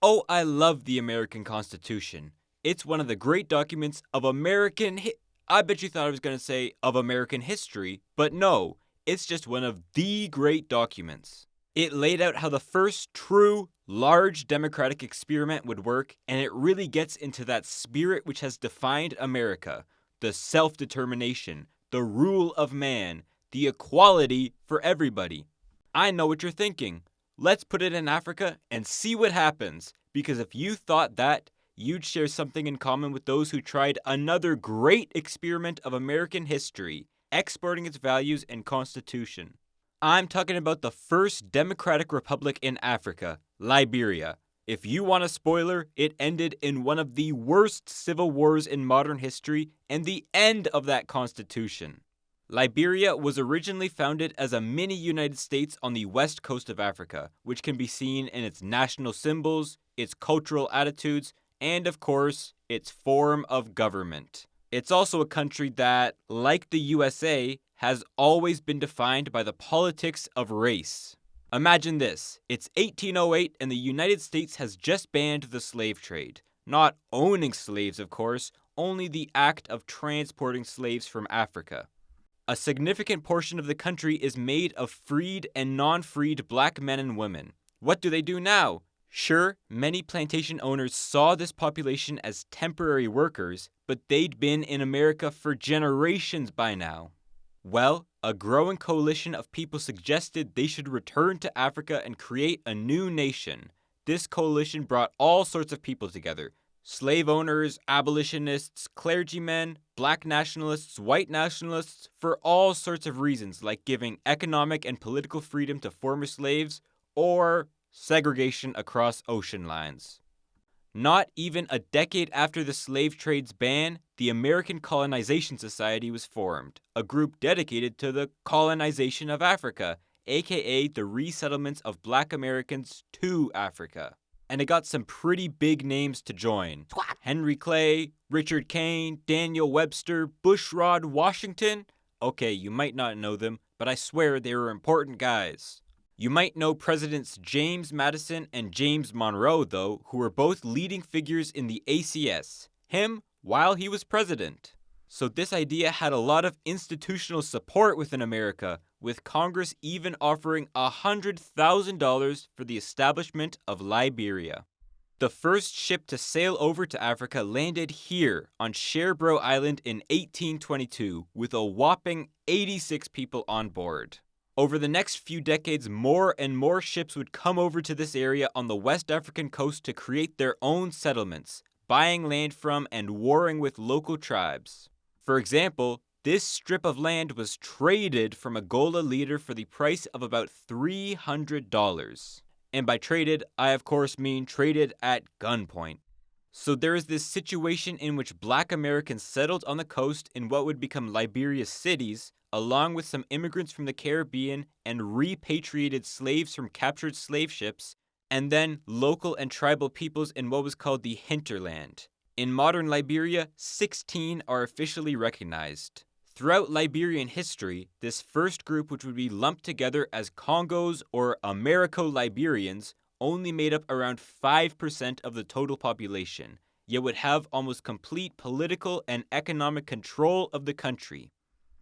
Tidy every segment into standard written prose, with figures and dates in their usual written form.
Oh, I love the American Constitution. It's one of the great documents of I bet you thought I was going to say of American history, but no, it's just one of the great documents. It laid out how the first true, large democratic experiment would work, and it really gets into that spirit which has defined America: the self-determination, the rule of man, the equality for everybody. I know what you're thinking. Let's put it in Africa and see what happens. Because if you thought that, you'd share something in common with those who tried another great experiment of American history, exporting its values and constitution. I'm talking about the first democratic republic in Africa, Liberia. If you want a spoiler, it ended in one of the worst civil wars in modern history and the end of that constitution. Liberia was originally founded as a mini United States on the west coast of Africa, which can be seen in its national symbols, its cultural attitudes, and of course, its form of government. It's also a country that, like the USA, has always been defined by the politics of race. Imagine this: it's 1808 and the United States has just banned the slave trade. Not owning slaves, of course, only the act of transporting slaves from Africa. A significant portion of the country is made of freed and non-freed black men and women. What do they do now? Sure, many plantation owners saw this population as temporary workers, but they'd been in America for generations by now. Well, a growing coalition of people suggested they should return to Africa and create a new nation. This coalition brought all sorts of people together: slave owners, abolitionists, clergymen, black nationalists, white nationalists, for all sorts of reasons, like giving economic and political freedom to former slaves or segregation across ocean lines. Not even a decade after the slave trade's ban, the American Colonization Society was formed, a group dedicated to the colonization of Africa, aka the resettlements of black Americans to Africa. And it got some pretty big names to join: Henry Clay, Richard Kane, Daniel Webster, Bushrod Washington. Okay, you might not know them, but I swear they were important guys. You might know Presidents James Madison and James Monroe, though, who were both leading figures in the ACS. Him, while he was president. So this idea had a lot of institutional support within America, with Congress even offering $100,000 for the establishment of Liberia. The first ship to sail over to Africa landed here on Sherbro Island in 1822 with a whopping 86 people on board. Over the next few decades, more and more ships would come over to this area on the West African coast to create their own settlements, buying land from and warring with local tribes. For example, this strip of land was traded from a Gola leader for the price of about $300. And by traded, I of course mean traded at gunpoint. So there is this situation in which black Americans settled on the coast in what would become Liberia's cities, along with some immigrants from the Caribbean and repatriated slaves from captured slave ships, and then local and tribal peoples in what was called the hinterland. In modern Liberia, 16 are officially recognized. Throughout Liberian history, this first group, which would be lumped together as Congos or Americo-Liberians, only made up around 5% of the total population, yet would have almost complete political and economic control of the country.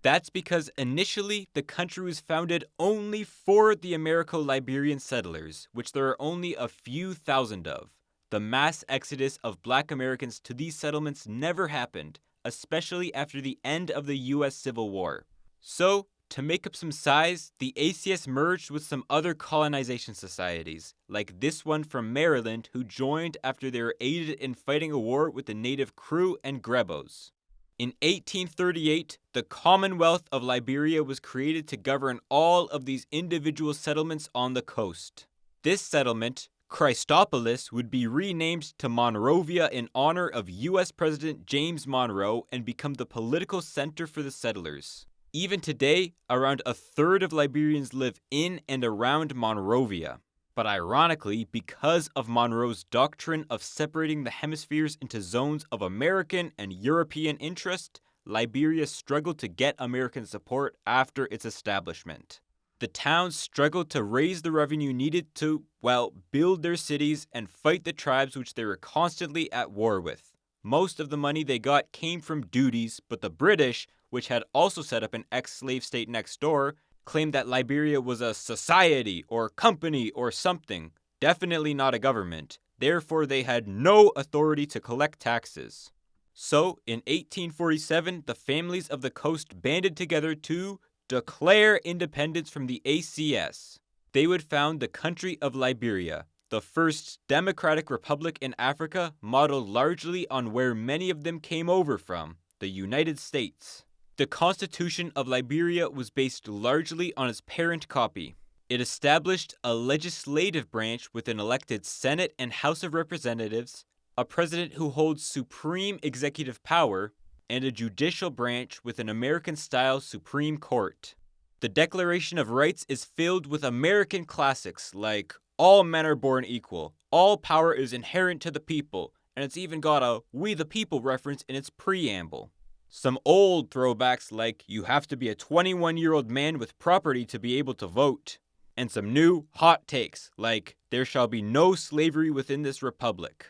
That's because initially the country was founded only for the Americo-Liberian settlers, which there are only a few thousand of. The mass exodus of black Americans to these settlements never happened, especially after the end of the US Civil War. So, to make up some size, the ACS merged with some other colonization societies, like this one from Maryland, who joined after they were aided in fighting a war with the native Crew and Grebos. In 1838, the Commonwealth of Liberia was created to govern all of these individual settlements on the coast. This settlement, Christopolis, would be renamed to Monrovia in honor of US President James Monroe and become the political center for the settlers. Even today, around a third of Liberians live in and around Monrovia. But ironically, because of Monroe's doctrine of separating the hemispheres into zones of American and European interest, Liberia struggled to get American support after its establishment. The towns struggled to raise the revenue needed to, well, build their cities and fight the tribes which they were constantly at war with. Most of the money they got came from duties, but the British, which had also set up an ex-slave state next door, claimed that Liberia was a society or company or something, definitely not a government. Therefore, they had no authority to collect taxes. So, in 1847, the families of the coast banded together to declare independence from the ACS. They would found the country of Liberia, the first democratic republic in Africa, modeled largely on where many of them came over from, the United States. The Constitution of Liberia was based largely on its parent copy. It established a legislative branch with an elected Senate and House of Representatives, a president who holds supreme executive power, and a judicial branch with an American-style Supreme Court. The Declaration of Rights is filled with American classics like all men are born equal, all power is inherent to the people, and it's even got a We the People reference in its preamble. Some old throwbacks like you have to be a 21-year-old man with property to be able to vote. And some new hot takes like there shall be no slavery within this republic.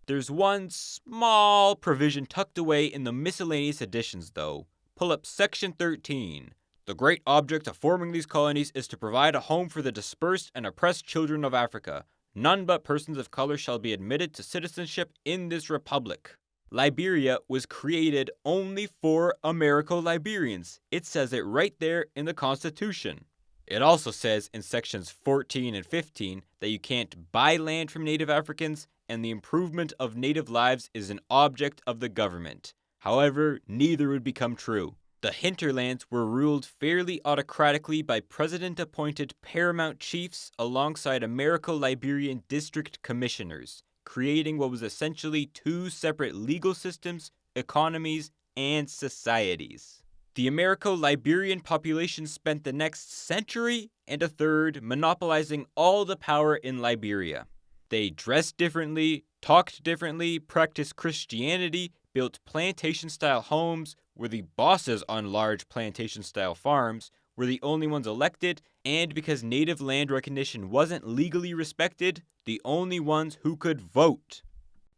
There's one small provision tucked away in the miscellaneous editions, though. Pull up Section 13. The great object of forming these colonies is to provide a home for the dispersed and oppressed children of Africa. None but persons of color shall be admitted to citizenship in this republic. Liberia was created only for Americo-Liberians. It says it right there in the Constitution. It also says in sections 14 and 15 that you can't buy land from Native Africans, and the improvement of native lives is an object of the government. However, neither would become true. The hinterlands were ruled fairly autocratically by president-appointed paramount chiefs alongside Americo-Liberian district commissioners, creating what was essentially two separate legal systems, economies, and societies. The Americo-Liberian population spent the next century and a third monopolizing all the power in Liberia. They dressed differently, talked differently, practiced Christianity, built plantation-style homes, were the bosses on large plantation-style farms, were the only ones elected, and because native land recognition wasn't legally respected, the only ones who could vote.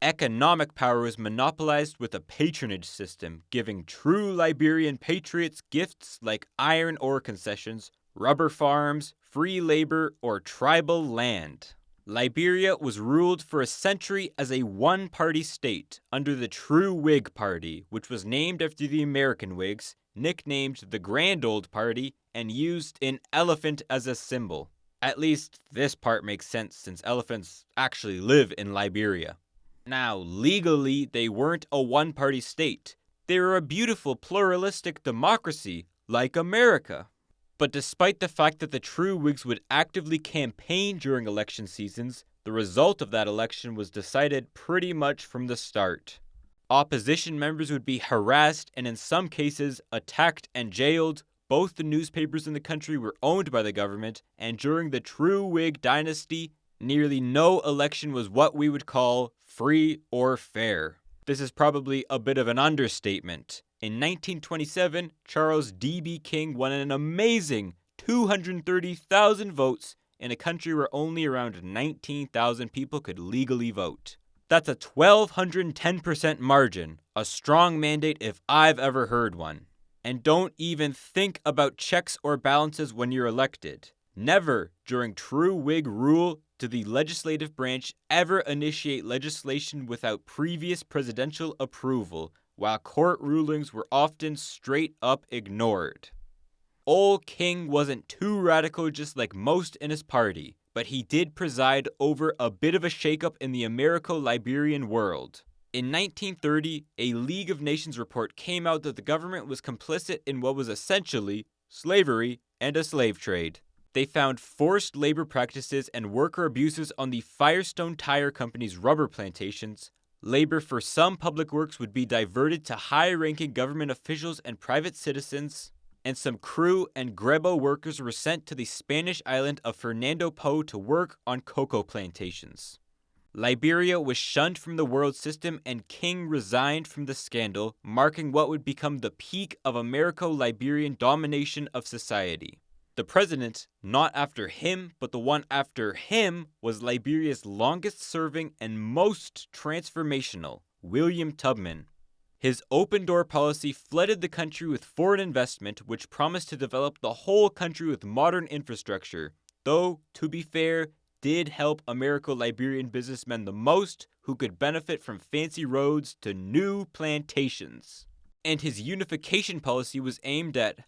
Economic power was monopolized with a patronage system, giving true Liberian patriots gifts like iron ore concessions, rubber farms, free labor, or tribal land. Liberia was ruled for a century as a one-party state under the true Whig Party, which was named after the American Whigs, nicknamed the Grand Old Party, and used an elephant as a symbol. At least this part makes sense since elephants actually live in Liberia. Now, legally, they weren't a one-party state. They were a beautiful pluralistic democracy, like America. But despite the fact that the true Whigs would actively campaign during election seasons, the result of that election was decided pretty much from the start. Opposition members would be harassed and in some cases attacked and jailed. Both the newspapers in the country were owned by the government, and during the true Whig dynasty, nearly no election was what we would call free or fair. This is probably a bit of an understatement. In 1927, Charles D.B. King won an amazing 230,000 votes in a country where only around 19,000 people could legally vote. That's a 1,210% margin, a strong mandate if I've ever heard one. And don't even think about checks or balances when you're elected. Never, during true Whig rule, did the legislative branch ever initiate legislation without previous presidential approval, while court rulings were often straight up ignored. Old King wasn't too radical just like most in his party, but he did preside over a bit of a shakeup in the Americo-Liberian world. In 1930, a League of Nations report came out that the government was complicit in what was essentially slavery and a slave trade. They found forced labor practices and worker abuses on the Firestone Tire Company's rubber plantations. Labor for some public works would be diverted to high-ranking government officials and private citizens, and some crew and grebo workers were sent to the Spanish island of Fernando Po to work on cocoa plantations. Liberia was shunned from the world system and King resigned from the scandal, marking what would become the peak of Americo-Liberian domination of society. The president, not after him, but the one after him, was Liberia's longest-serving and most transformational, William Tubman. His open-door policy flooded the country with foreign investment, which promised to develop the whole country with modern infrastructure, though, to be fair, did help Americo-Liberian businessmen the most, who could benefit from fancy roads to new plantations. And his unification policy was aimed at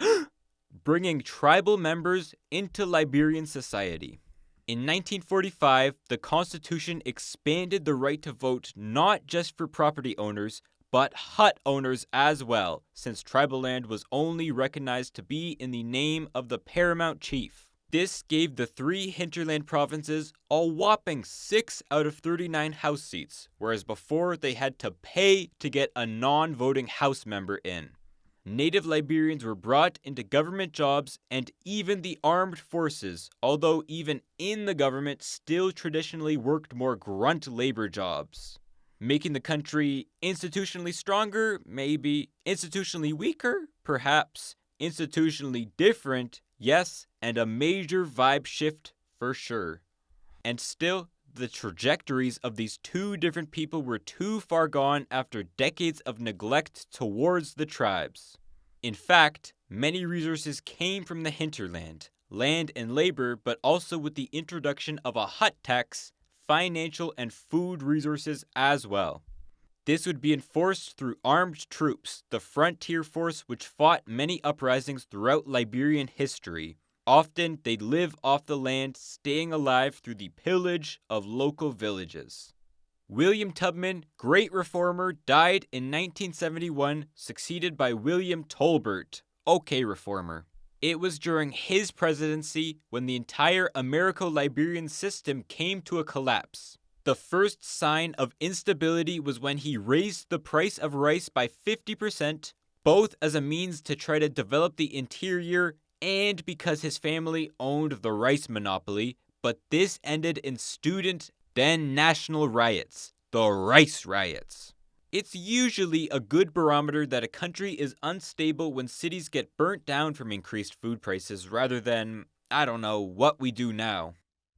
bringing tribal members into Liberian society. In 1945, the Constitution expanded the right to vote not just for property owners, but hut owners as well, since tribal land was only recognized to be in the name of the paramount chief. This gave the three hinterland provinces a whopping 6 out of 39 House seats, whereas before they had to pay to get a non-voting House member in. Native Liberians were brought into government jobs and even the armed forces, although even in the government still traditionally worked more grunt labor jobs. Making the country institutionally stronger, maybe. Institutionally weaker, perhaps. Institutionally different, yes, and a major vibe shift for sure. And still, the trajectories of these two different people were too far gone after decades of neglect towards the tribes. In fact, many resources came from the hinterland, land and labor, but also with the introduction of a hut tax, financial and food resources as well. This would be enforced through armed troops, the frontier force which fought many uprisings throughout Liberian history. Often, they'd live off the land, staying alive through the pillage of local villages. William Tubman, great reformer, died in 1971, succeeded by William Tolbert, okay reformer. It was during his presidency when the entire Americo-Liberian system came to a collapse. The first sign of instability was when he raised the price of rice by 50%, both as a means to try to develop the interior and because his family owned the rice monopoly, but this ended in student, then national riots, the rice riots. It's usually a good barometer that a country is unstable when cities get burnt down from increased food prices rather than, what we do now.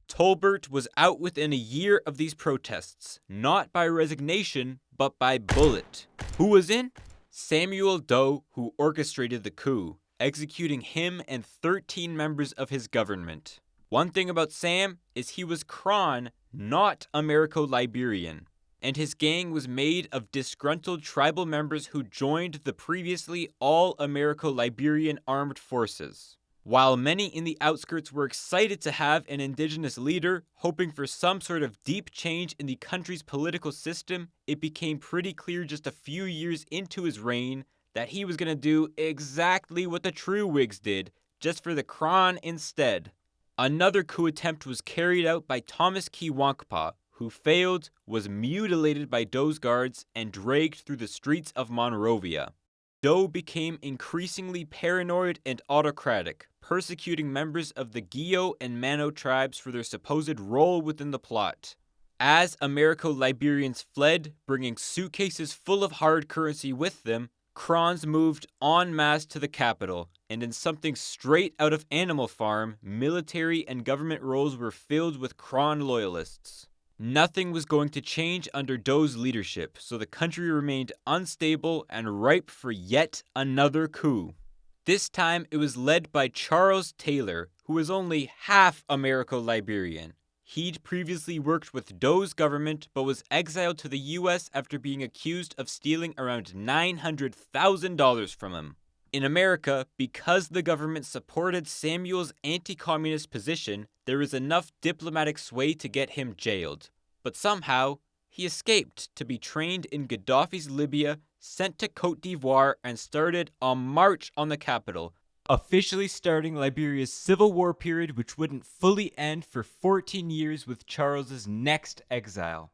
Tolbert was out within a year of these protests, not by resignation, but by bullet. Who was in? Samuel Doe, who orchestrated the coup, executing him and 13 members of his government. One thing about Sam is he was Kron, not Americo-Liberian, and his gang was made of disgruntled tribal members who joined the previously all Americo-Liberian armed forces. While many in the outskirts were excited to have an indigenous leader, hoping for some sort of deep change in the country's political system, it became pretty clear just a few years into his reign that he was going to do exactly what the true Whigs did, just for the Crown instead. Another coup attempt was carried out by Thomas Kiwankpa, who failed, was mutilated by Doe's guards, and dragged through the streets of Monrovia. Doe became increasingly paranoid and autocratic, persecuting members of the Gio and Mano tribes for their supposed role within the plot. As Americo-Liberians fled, bringing suitcases full of hard currency with them, Krons moved en masse to the capital, and in something straight out of Animal Farm, military and government roles were filled with Kron loyalists. Nothing was going to change under Doe's leadership, so the country remained unstable and ripe for yet another coup. This time it was led by Charles Taylor, who was only half Americo-Liberian. He'd previously worked with Doe's government, but was exiled to the US after being accused of stealing around $900,000 from him. In America, because the government supported Samuel's anti-communist position, there was enough diplomatic sway to get him jailed. But somehow, he escaped to be trained in Gaddafi's Libya, sent to Cote d'Ivoire, and started a march on the capital, officially starting Liberia's civil war period, which wouldn't fully end for 14 years with Charles's next exile.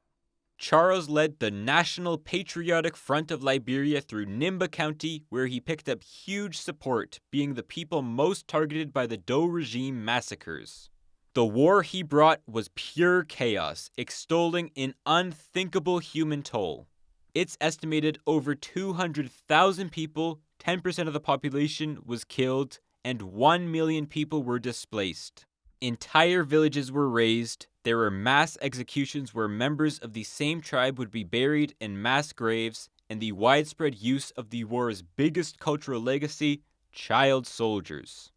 Charles led the National Patriotic Front of Liberia through Nimba County, where he picked up huge support, being the people most targeted by the Doe regime massacres. The war he brought was pure chaos, extolling an unthinkable human toll. It's estimated over 200,000 people, 10% of the population, was killed, and 1 million people were displaced. Entire villages were razed, there were mass executions where members of the same tribe would be buried in mass graves, and the widespread use of the war's biggest cultural legacy, child soldiers.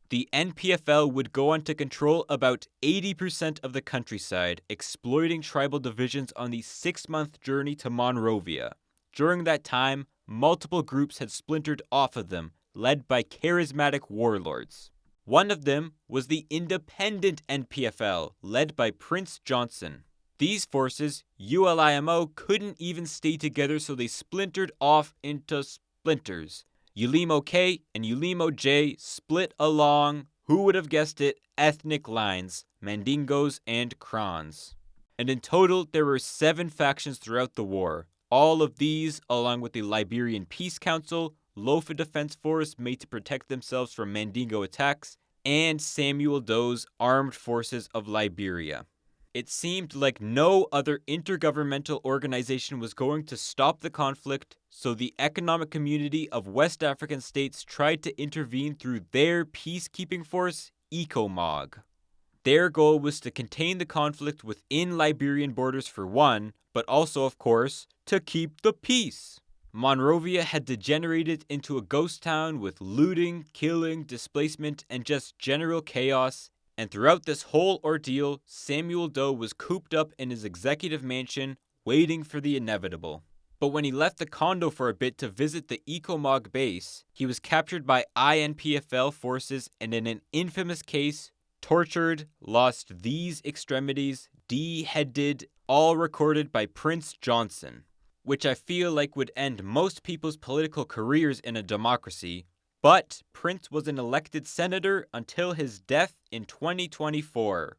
The NPFL would go on to control about 80% of the countryside, exploiting tribal divisions on the 6-month journey to Monrovia. During that time, multiple groups had splintered off of them, led by charismatic warlords. One of them was the independent NPFL, led by Prince Johnson. These forces, ULIMO, couldn't even stay together, so they splintered off into splinters. ULIMO K and ULIMO J split along, who would have guessed it, ethnic lines, Mandingos and Krans. And in total, there were 7 factions throughout the war. All of these, along with the Liberian Peace Council, Lofa Defense Force made to protect themselves from Mandingo attacks, and Samuel Doe's Armed Forces of Liberia. It seemed like no other intergovernmental organization was going to stop the conflict, so the Economic Community of West African States tried to intervene through their peacekeeping force, ECOMOG. Their goal was to contain the conflict within Liberian borders for one, but also, of course, to keep the peace. Monrovia had degenerated into a ghost town with looting, killing, displacement, and just general chaos. And throughout this whole ordeal, Samuel Doe was cooped up in his executive mansion, waiting for the inevitable. But when he left the condo for a bit to visit the ECOMOG base, he was captured by INPFL forces and in an infamous case, tortured, lost these extremities, beheaded, all recorded by Prince Johnson, which I feel like would end most people's political careers in a democracy. But Prince was an elected senator until his death in 2024.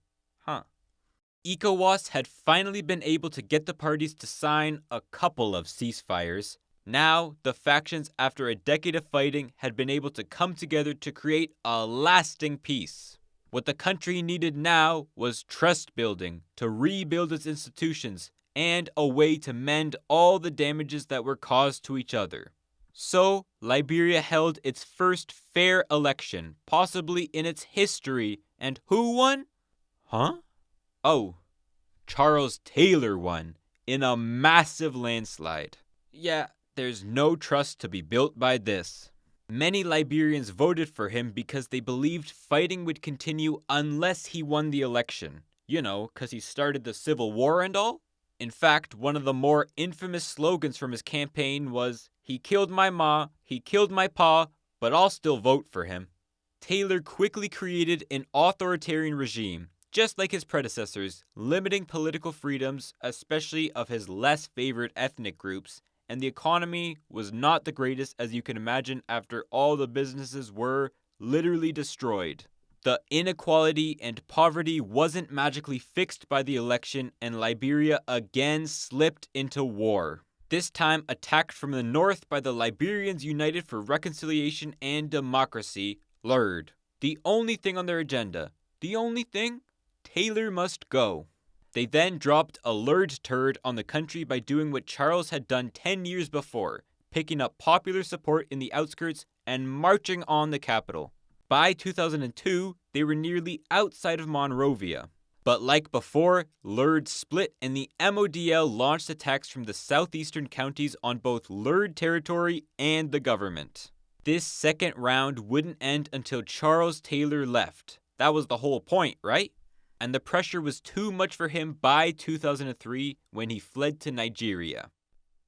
ECOWAS had finally been able to get the parties to sign a couple of ceasefires. Now, the factions, after a decade of fighting, had been able to come together to create a lasting peace. What the country needed now was trust building, to rebuild its institutions, and a way to mend all the damages that were caused to each other. So, Liberia held its first fair election, possibly in its history, and who won? Oh, Charles Taylor won, in a massive landslide. Yeah, there's no trust to be built by this. Many Liberians voted for him because they believed fighting would continue unless he won the election. You know, 'cause he started the Civil War and all. In fact, one of the more infamous slogans from his campaign was, "He killed my ma, he killed my pa, but I'll still vote for him." Taylor quickly created an authoritarian regime, just like his predecessors, limiting political freedoms, especially of his less favored ethnic groups, and the economy was not the greatest, as you can imagine, after all the businesses were literally destroyed. The inequality and poverty wasn't magically fixed by the election, and Liberia again slipped into war. This time attacked from the north by the Liberians United for Reconciliation and Democracy, LURD. The only thing on their agenda, Taylor must go. They then dropped a LURD turd on the country by doing what Charles had done 10 years before, picking up popular support in the outskirts and marching on the capital. By 2002, they were nearly outside of Monrovia. But like before, LURD split and the MODL launched attacks from the southeastern counties on both LURD territory and the government. This second round wouldn't end until Charles Taylor left. That was the whole point, right? And the pressure was too much for him by 2003 when he fled to Nigeria.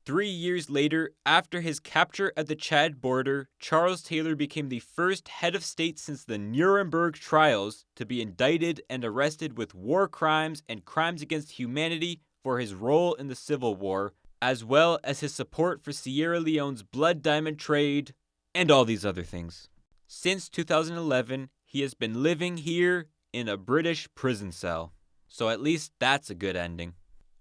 3 years later, after his capture at the Chad border, Charles Taylor became the first head of state since the Nuremberg trials to be indicted and arrested with war crimes and crimes against humanity for his role in the Civil War, as well as his support for Sierra Leone's blood diamond trade, and all these other things. Since 2011, he has been living here in a British prison cell. So at least that's a good ending.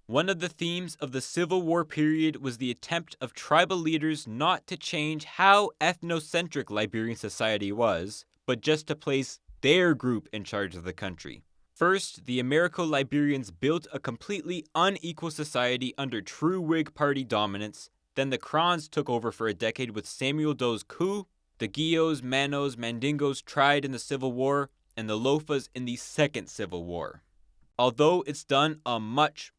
One of the themes of the Civil War period was the attempt of tribal leaders not to change how ethnocentric Liberian society was, but just to place their group in charge of the country. First, the Americo-Liberians built a completely unequal society under true Whig Party dominance. Then the Krans took over for a decade with Samuel Doe's coup. The the Gios, Manos, Mandingos tried in the Civil War, and the Lofas in the Second Civil War. Although it's done a much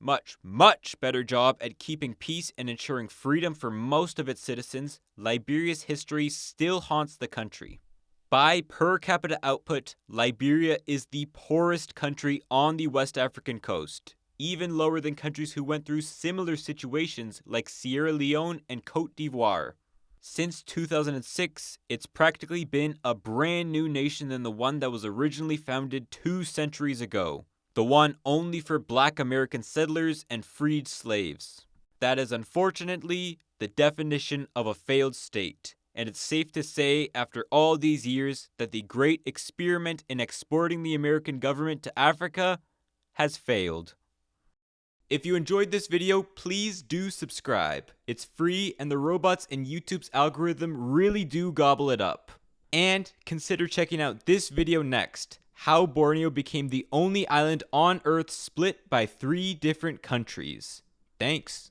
better job at keeping peace and ensuring freedom for most of its citizens, Liberia's history still haunts the country. By per capita output, Liberia is the poorest country on the West African coast, even lower than countries who went through similar situations like Sierra Leone and Côte d'Ivoire. Since 2006, it's practically been a brand new nation than the one that was originally founded 2 centuries ago. The one only for Black American settlers and freed slaves. That is unfortunately the definition of a failed state, and it's safe to say after all these years that the great experiment in exporting the American government to Africa has failed. If you enjoyed this video, please do subscribe. It's free and the robots in YouTube's algorithm really do gobble it up. And consider checking out this video next. How Borneo became the only island on Earth split by 3 different countries. Thanks.